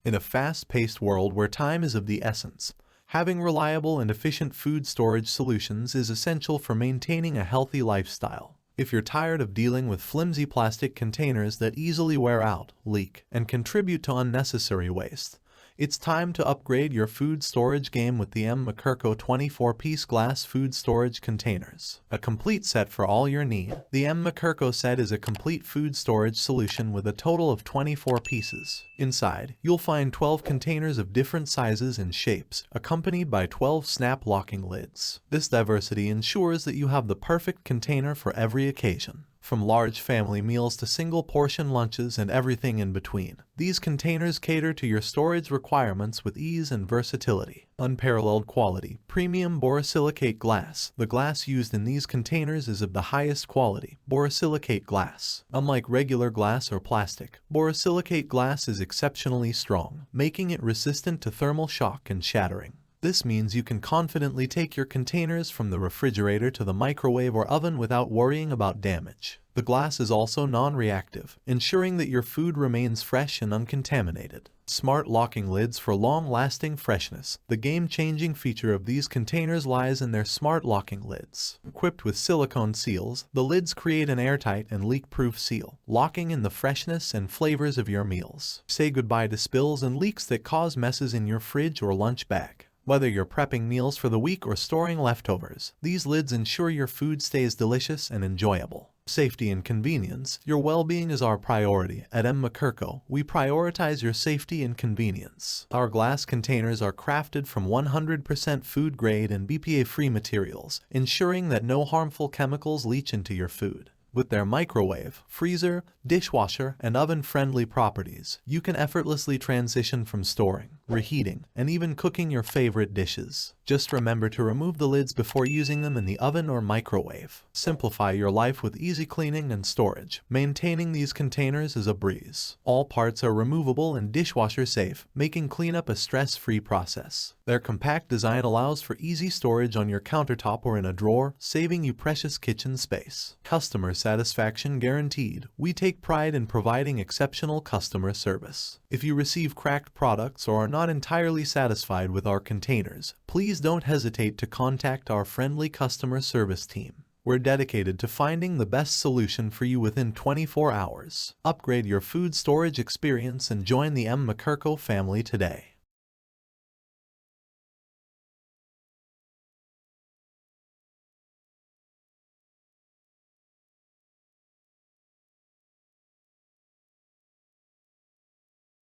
In a fast-paced world where time is of the essence, having reliable and efficient food storage solutions is essential for maintaining a healthy lifestyle. If you're tired of dealing with flimsy plastic containers that easily wear out, leak, and contribute to unnecessary waste, it's time to upgrade your food storage game with the Mcirco 24-piece glass food storage containers. A complete set for all your need. The Mcirco set is a complete food storage solution with a total of 24 pieces. Inside, you'll find 12 containers of different sizes and shapes, accompanied by 12 snap locking lids. This diversity ensures that you have the perfect container for every occasion. From large family meals to single-portion lunches and everything in between, these containers cater to your storage requirements with ease and versatility. Unparalleled quality, premium borosilicate glass. The glass used in these containers is of the highest quality, borosilicate glass. Unlike regular glass or plastic, borosilicate glass is exceptionally strong, making it resistant to thermal shock and shattering. This means you can confidently take your containers from the refrigerator to the microwave or oven without worrying about damage. The glass is also non-reactive, ensuring that your food remains fresh and uncontaminated. Smart locking lids for long-lasting freshness. The game-changing feature of these containers lies in their smart locking lids. Equipped with silicone seals, the lids create an airtight and leak-proof seal, locking in the freshness and flavors of your meals. Say goodbye to spills and leaks that cause messes in your fridge or lunch bag. Whether you're prepping meals for the week or storing leftovers, these lids ensure your food stays delicious and enjoyable. Safety and convenience. Your well-being is our priority. At Mcirco, we prioritize your safety and convenience. Our glass containers are crafted from 100% food-grade and BPA-free materials, ensuring that no harmful chemicals leach into your food. With their microwave, freezer, dishwasher, and oven-friendly properties, you can effortlessly transition from storing, reheating, and even cooking your favorite dishes. Just remember to remove the lids before using them in the oven or microwave. Simplify your life with easy cleaning and storage. Maintaining these containers is a breeze. All parts are removable and dishwasher safe, making cleanup a stress-free process. Their compact design allows for easy storage on your countertop or in a drawer, saving you precious kitchen space. Customer satisfaction guaranteed. We take pride in providing exceptional customer service. If you receive cracked products or are not entirely satisfied with our containers, please don't hesitate to contact our friendly customer service team. We're dedicated to finding the best solution for you within 24 hours. Upgrade your food storage experience and join the Mcirco family today.